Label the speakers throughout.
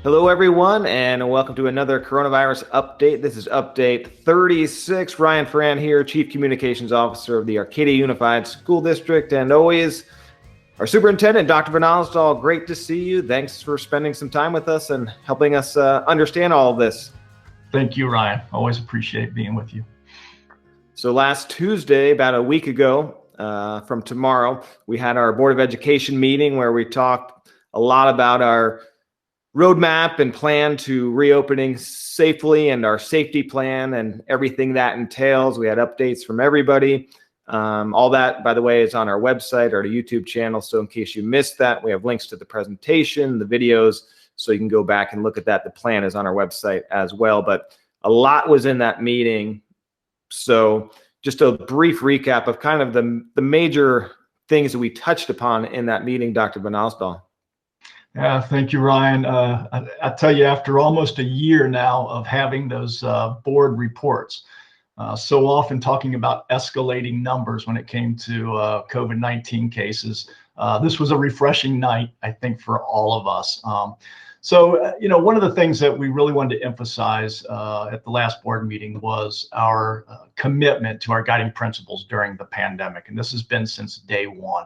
Speaker 1: Hello, everyone, and welcome to another coronavirus update. This is update 36. Ryan Ferran here, Chief Communications Officer of the Arcadia Unified School District, and always our Superintendent, Dr. Van Alstal. Great to see you. Thanks for spending some time with us and helping us understand all of this.
Speaker 2: Thank you, Ryan. Always appreciate being with you.
Speaker 1: So last Tuesday, about a week ago from tomorrow, we had our Board of Education meeting where we talked a lot about our roadmap and plan to reopening safely and our safety plan and everything that entails. We had updates from everybody. All that, by the way, is on our website or the YouTube channel. So in case you missed that, we have links to the presentation, the videos, so you can go back and look at that. The plan is on our website as well, but a lot was in that meeting. So just a brief recap of kind of the major things that we touched upon in that meeting, Dr. Van Alstal.
Speaker 2: Yeah, thank you, Ryan. I tell you, after almost a year now of having those board reports, so often talking about escalating numbers when it came to COVID-19 cases, this was a refreshing night, I think, for all of us. One of the things that we really wanted to emphasize at the last board meeting was our commitment to our guiding principles during the pandemic, and this has been since day one.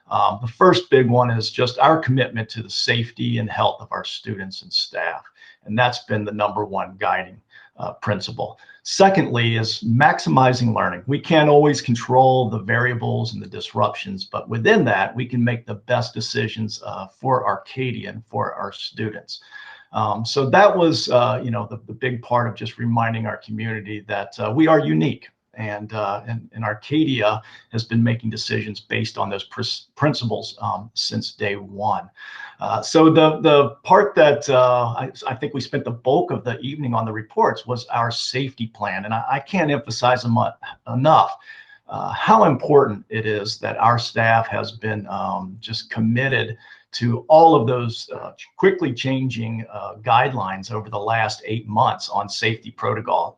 Speaker 2: The first big one is just our commitment to the safety and health of our students and staff. And that's been the number one guiding principle. Secondly is maximizing learning. We can't always control the variables and the disruptions, but within that, we can make the best decisions for Arcadia and for our students. So that was, the big part of just reminding our community that we are unique. And Arcadia has been making decisions based on those principles since day one. So the part that I think we spent the bulk of the evening on the reports was our safety plan. And I can't emphasize enough how important it is that our staff has been just committed to all of those quickly changing guidelines over the last 8 months on safety protocols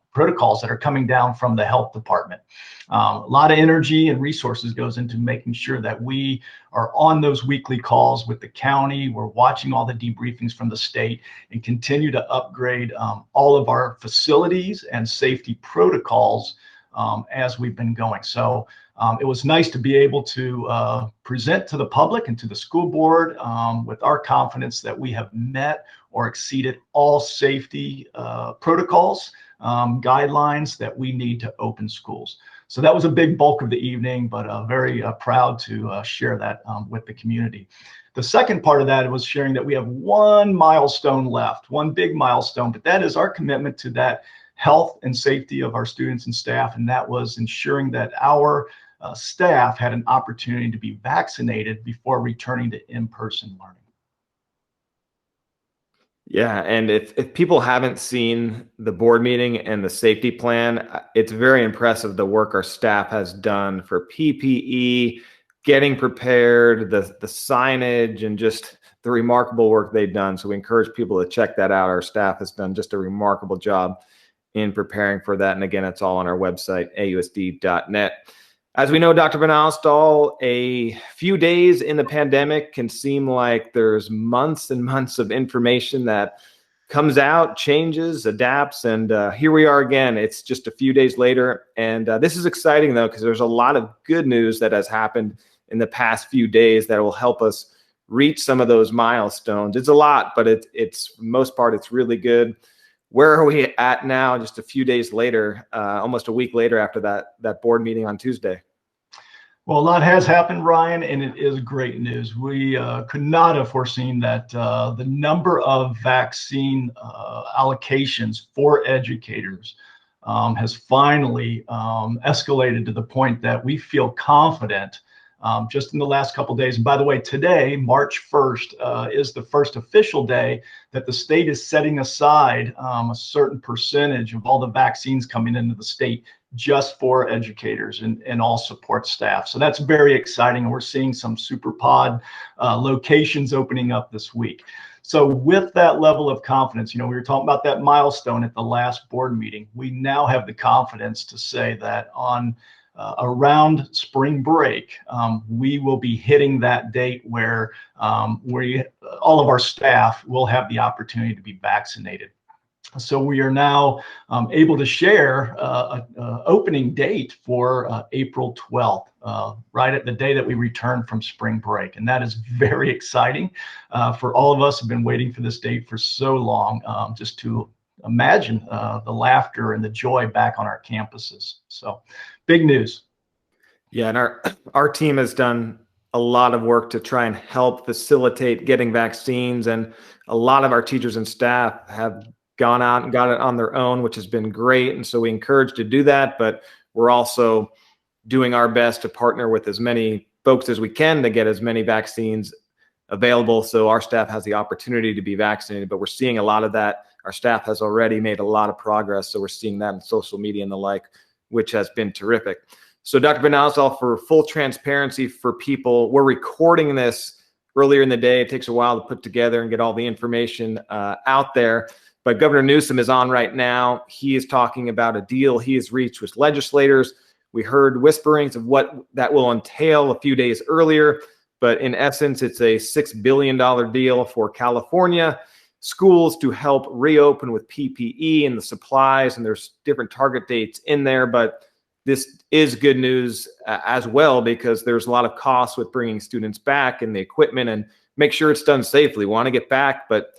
Speaker 2: that are coming down from the health department. A lot of energy and resources goes into making sure that we are on those weekly calls with the county. We're watching all the debriefings from the state and continue to upgrade all of our facilities and safety protocols as we've been going. So it was nice to be able to present to the public and to the school board with our confidence that we have met or exceeded all safety protocols, guidelines that we need to open schools. So that was a big bulk of the evening, but very proud to share that with the community. The second part of that was sharing that we have one milestone left, one big milestone, but that is our commitment to that health and safety of our students and staff, and that was ensuring that our staff had an opportunity to be vaccinated before returning to in-person learning.
Speaker 1: Yeah, and if people haven't seen the board meeting and the safety plan, it's very impressive the work our staff has done for PPE, getting prepared, the signage, and just the remarkable work they've done. So we encourage people to check that out. Our staff has done just a remarkable job in preparing for that. And again, it's all on our website, ausd.net. As we know, Dr. Van Alstal, a few days in the pandemic can seem like there's months and months of information that comes out, changes, adapts, and here we are again. It's just a few days later, and this is exciting, though, because there's a lot of good news that has happened in the past few days that will help us reach some of those milestones. It's a lot, but it's for the most part, it's really good. Where are we at now, just a few days later, almost a week later after that board meeting on Tuesday?
Speaker 2: Well, a lot has happened, Ryan, and it is great news. We could not have foreseen that the number of vaccine allocations for educators has finally escalated to the point that we feel confident just in the last couple of days. And by the way, today, March 1st, is the first official day that the state is setting aside a certain percentage of all the vaccines coming into the state just for educators and all support staff. So that's very exciting. And we're seeing some super pod locations opening up this week. So with that level of confidence, we were talking about that milestone at the last board meeting. We now have the confidence to say that on around spring break, we will be hitting that date where all of our staff will have the opportunity to be vaccinated. So we are now able to share an opening date for April 12th, right at the day that we return from spring break. And that is very exciting for all of us who have been waiting for this date for so long, just to imagine the laughter and the joy back on our campuses. So big news.
Speaker 1: Yeah, and our team has done a lot of work to try and help facilitate getting vaccines, and a lot of our teachers and staff have gone out and got it on their own, which has been great. And so we encourage to do that, but we're also doing our best to partner with as many folks as we can to get as many vaccines available so our staff has the opportunity to be vaccinated. But we're seeing a lot of that. Our staff has already made a lot of progress, so we're seeing that in social media and the like, which has been terrific. So Dr. Benazal, for full transparency for people, we're recording this earlier in the day. It takes a while to put together and get all the information out there. But Governor Newsom is on right now. He is talking about a deal he has reached with legislators. We heard whisperings of what that will entail a few days earlier, but in essence, it's a $6 billion deal for California schools to help reopen with PPE and the supplies, and there's different target dates in there, but this is good news as well, because there's a lot of costs with bringing students back and the equipment, and make sure it's done safely. We want to get back, but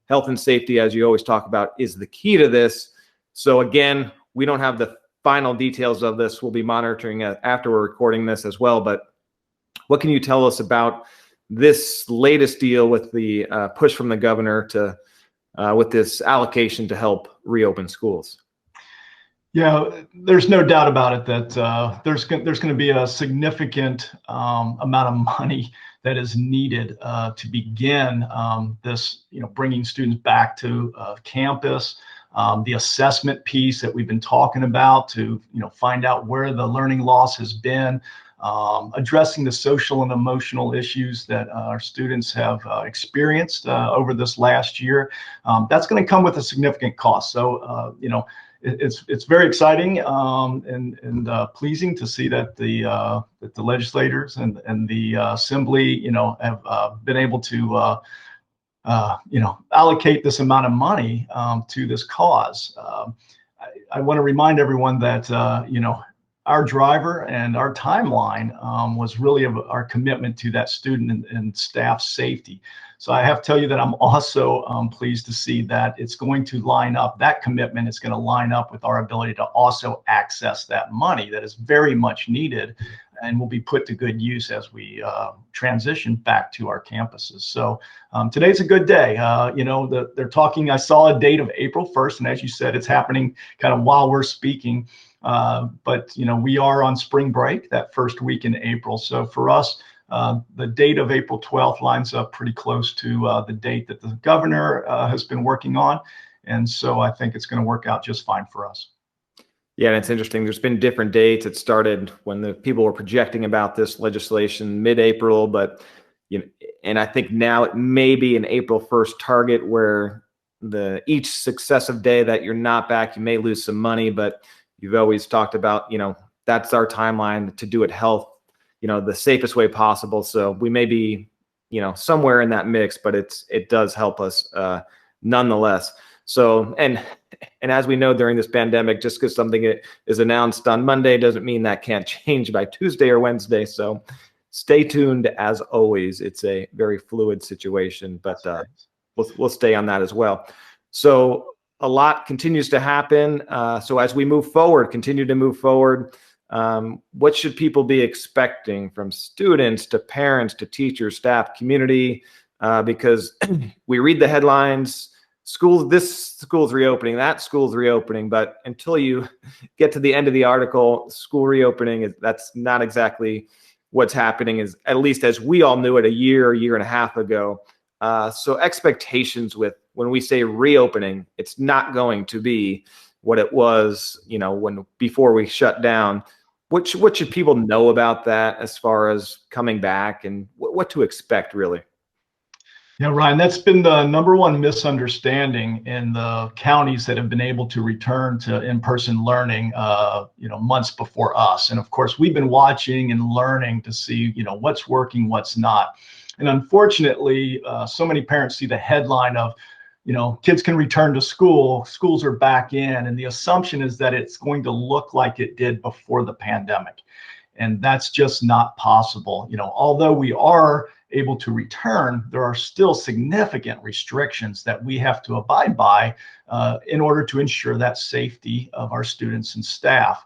Speaker 1: health and safety, as you always talk about, is the key to this. So again, we don't have the final details of this. We'll be monitoring after we're recording this as well. But what can you tell us about this latest deal with the push from the governor to with this allocation to help reopen schools?
Speaker 2: Yeah, there's no doubt about it that there's going to be a significant amount of money that is needed to begin this, bringing students back to campus, the assessment piece that we've been talking about to, find out where the learning loss has been, addressing the social and emotional issues that our students have experienced over this last year. That's going to come with a significant cost. So, it's very exciting and pleasing to see that the legislators and the assembly, have been able to allocate this amount of money to this cause. I want to remind everyone that our driver and our timeline was really of our commitment to that student and staff safety. So I have to tell you that I'm also pleased to see that it's going to line up, that commitment is going to line up with our ability to also access that money that is very much needed and will be put to good use as we transition back to our campuses. So today's a good day. They're talking, I saw a date of April 1st, and as you said, it's happening kind of while we're speaking. But we are on spring break that first week in April. So for us, the date of April 12th lines up pretty close to the date that the governor has been working on. And so I think it's going to work out just fine for us.
Speaker 1: Yeah, and it's interesting. There's been different dates. It started when the people were projecting about this legislation mid-April, but and I think now it may be an April 1st target where each successive day that you're not back, you may lose some money, but you've always talked about, that's our timeline to do it the safest way possible. So we may be, somewhere in that mix, but it does help us nonetheless. So, and as we know during this pandemic, just because something is announced on Monday doesn't mean that can't change by Tuesday or Wednesday. So stay tuned as always. It's a very fluid situation, but we'll stay on that as well. So a lot continues to happen. So as we continue to move forward, what should people be expecting from students to parents to teachers, staff, community? Because we read the headlines, this school's reopening, that school's reopening, but until you get to the end of the article, school reopening, that's not exactly what's happening, is at least as we all knew it a year and a half ago. So expectations when we say reopening, it's not going to be what it was, before we shut down. What should people know about that as far as coming back and what to expect really?
Speaker 2: Yeah, Ryan, that's been the number one misunderstanding in the counties that have been able to return to in-person learning, months before us. And of course, we've been watching and learning to see, what's working, what's not. And unfortunately, so many parents see the headline of, kids can return to school, schools are back in, and the assumption is that it's going to look like it did before the pandemic. And that's just not possible. Although we are able to return, there are still significant restrictions that we have to abide by in order to ensure that safety of our students and staff.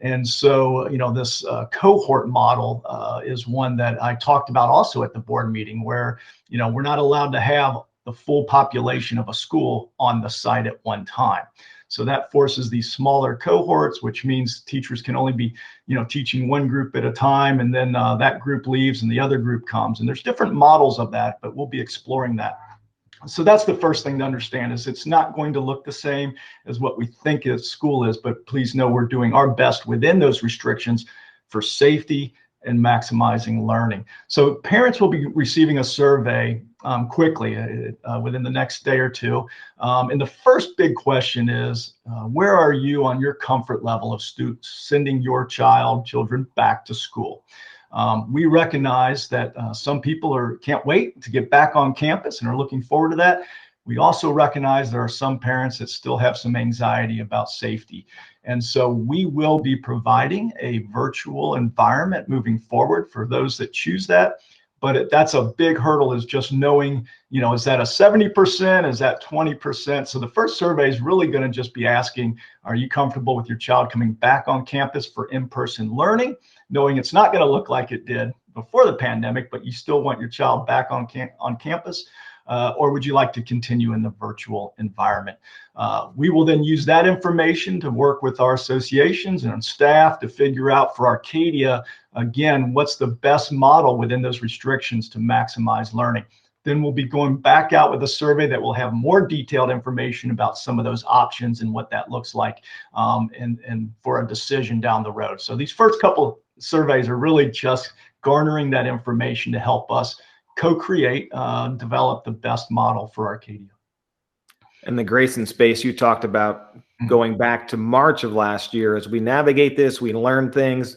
Speaker 2: And so, this cohort model is one that I talked about also at the board meeting, where, we're not allowed to have the full population of a school on the site at one time. So that forces these smaller cohorts, which means teachers can only be, teaching one group at a time, and then that group leaves and the other group comes. And there's different models of that, but we'll be exploring that. So that's the first thing to understand, is it's not going to look the same as what we think school is, but please know we're doing our best within those restrictions for safety and maximizing learning. So parents will be receiving a survey quickly within the next day or two. And the first big question is, where are you on your comfort level of sending your children back to school? We recognize that some people can't wait to get back on campus and are looking forward to that. We also recognize there are some parents that still have some anxiety about safety. And so we will be providing a virtual environment moving forward for those that choose that. But that's a big hurdle, is just knowing, is that a 70%? Is that 20%? So the first survey is really going to just be asking, are you comfortable with your child coming back on campus for in-person learning, knowing it's not going to look like it did before the pandemic, but you still want your child back on campus? Or would you like to continue in the virtual environment? We will then use that information to work with our associations and staff to figure out for Arcadia, again, what's the best model within those restrictions to maximize learning. Then we'll be going back out with a survey that will have more detailed information about some of those options and what that looks like, and for a decision down the road. So these first couple surveys are really just garnering that information to help us co-create, develop the best model for Arcadia.
Speaker 1: And the grace and space you talked about, going back to March of last year, as we navigate this, we learn things.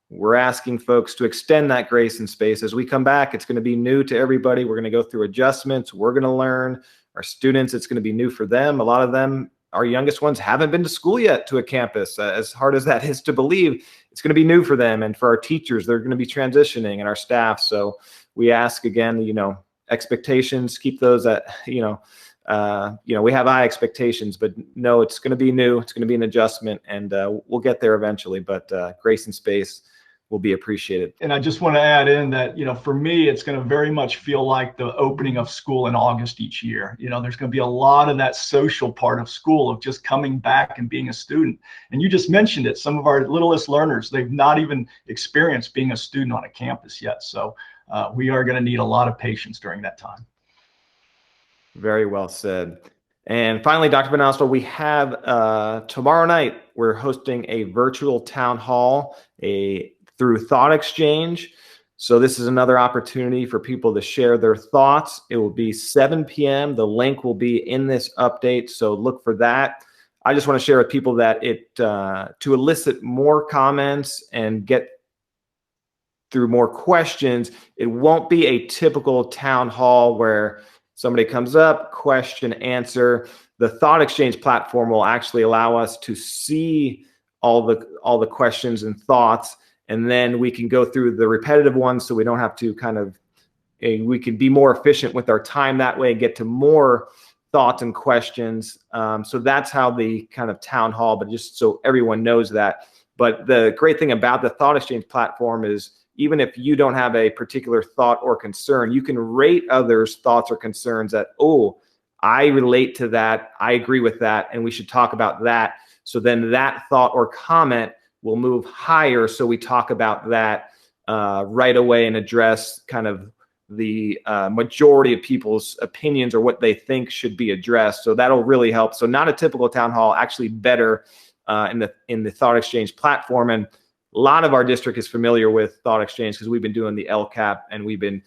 Speaker 1: We're asking folks to extend that grace and space. As we come back, it's going to be new to everybody. We're going to go through adjustments. We're going to learn. Our students, it's going to be new for them. A lot of them, our youngest ones, haven't been to school yet, to a campus. As hard as that is to believe, it's going to be new for them. And for our teachers, they're going to be transitioning, and our staff. So we ask again, expectations, keep those at, we have high expectations, but no, it's going to be new. It's going to be an adjustment, and we'll get there eventually, but grace and space will be appreciated.
Speaker 2: And I just want to add in that, for me, it's going to very much feel like the opening of school in August each year. There's going to be a lot of that social part of school, of just coming back and being a student. And you just mentioned it, some of our littlest learners, they've not even experienced being a student on a campus yet. So we are going to need a lot of patience during that time.
Speaker 1: Very well said. And finally, Dr. Banasco, we have tomorrow night, we're hosting a virtual town hall through Thought Exchange. So this is another opportunity for people to share their thoughts. It will be 7 p.m. The link will be in this update, so look for that. I just want to share with people that to elicit more comments and get through more questions, it won't be a typical town hall where somebody comes up, question, answer. The Thought Exchange platform will actually allow us to see all the questions and thoughts, and then we can go through the repetitive ones, so we don't have to we can be more efficient with our time that way and get to more thoughts and questions. So that's how the kind of town hall, but just so everyone knows that. But the great thing about the Thought Exchange platform is, even if you don't have a particular thought or concern, you can rate others' thoughts or concerns that, oh, I relate to that, I agree with that, and we should talk about that. So then that thought or comment will move higher, so we talk about that right away and address kind of the majority of people's opinions or what they think should be addressed. So that'll really help. So not a typical town hall, actually better in the Thought Exchange platform. And a lot of our district is familiar with Thought Exchange because we've been doing the LCAP, and we've been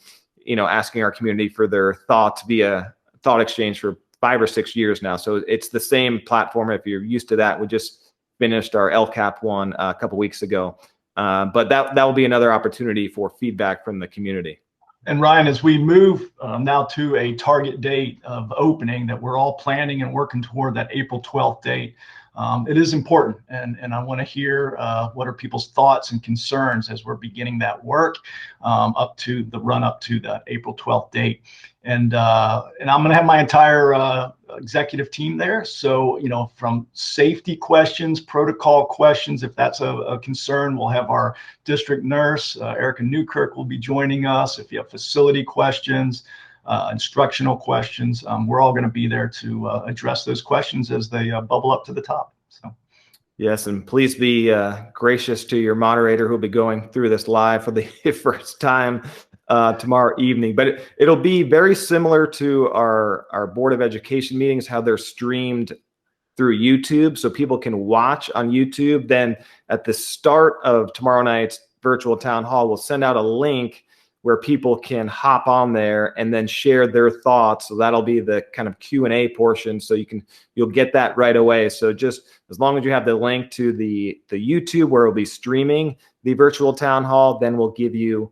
Speaker 1: asking our community for their thoughts via thought exchange for 5 or 6 years now. So it's the same platform. If you're used to that, we just finished our LCAP one a couple weeks ago. But that will be another opportunity for feedback from the community.
Speaker 2: And Ryan, as we move now to a target date of opening that we're all planning and working toward, that April 12th date, it is important. And I want to hear what are people's thoughts and concerns as we're beginning that work up to the run up to the April 12th date. And I'm going to have my entire executive team there. So, from safety questions, protocol questions, if that's a concern, we'll have our district nurse, Erica Newkirk, will be joining us. If you have facility questions, instructional questions, we're all going to be there to address those questions as they bubble up to the top. So.
Speaker 1: Yes, and please be gracious to your moderator who will be going through this live for the first time tomorrow evening. But it'll be very similar to our Board of Education meetings, how they're streamed through YouTube, so people can watch on YouTube. Then at the start of tomorrow night's virtual town hall, we'll send out a link where people can hop on there and then share their thoughts. So that'll be the kind of Q&A portion. So you'll get that right away. So just as long as you have the link to the YouTube where it'll be streaming the virtual town hall, then we'll give you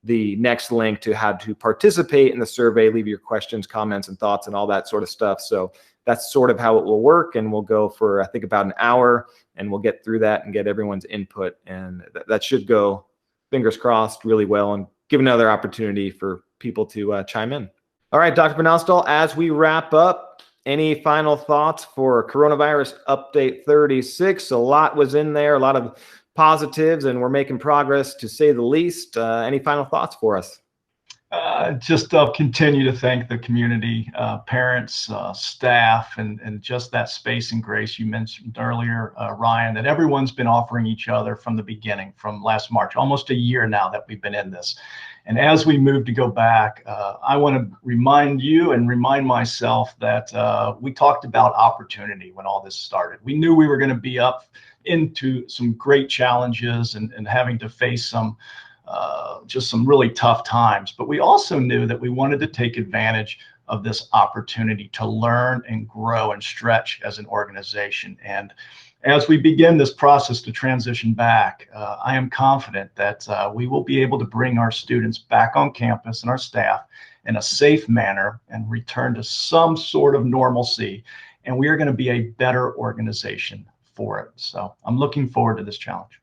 Speaker 1: the next link to how to participate in the survey, leave your questions, comments, and thoughts and all that sort of stuff. So that's sort of how it will work. And we'll go for, I think, about an hour, and we'll get through that and get everyone's input. And that should go, fingers crossed, really well, and give another opportunity for people to chime in. All right, Dr. Benalstal, as we wrap up, any final thoughts for Coronavirus Update 36? A lot was in there, a lot of positives, and we're making progress, to say the least. Any final thoughts for us?
Speaker 2: Just continue to thank the community, parents, staff, and just that space and grace you mentioned earlier, Ryan, that everyone's been offering each other from the beginning, from last March, almost a year now that we've been in this. And as we move to go back, I want to remind you and remind myself that we talked about opportunity when all this started. We knew we were going to be up into some great challenges and having to face some just some really tough times. But we also knew that we wanted to take advantage of this opportunity to learn and grow and stretch as an organization. And as we begin this process to transition back, I am confident that we will be able to bring our students back on campus and our staff in a safe manner and return to some sort of normalcy. And we are going to be a better organization for it. So I'm looking forward to this challenge.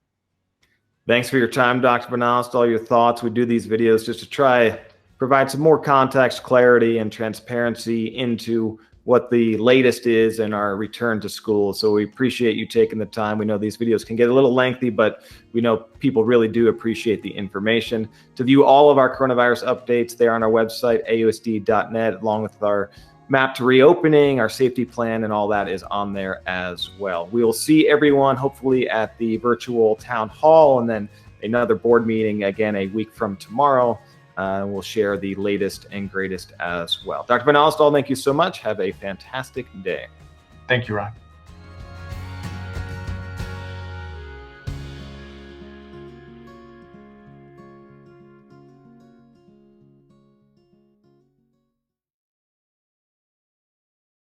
Speaker 1: Thanks for your time, Dr. Benalstal, your thoughts. We do these videos just to try provide some more context, clarity, and transparency into what the latest is in our return to school. So we appreciate you taking the time. We know these videos can get a little lengthy, but we know people really do appreciate the information. To view all of our coronavirus updates, they're on our website, ausd.net, along with our map to reopening, our safety plan, and all that is on there as well. We will see everyone hopefully at the virtual town hall, and then another board meeting again a week from tomorrow. We'll share the latest and greatest as well. Dr. Benalstal, thank you so much. Have a fantastic day.
Speaker 2: Thank you, Ryan.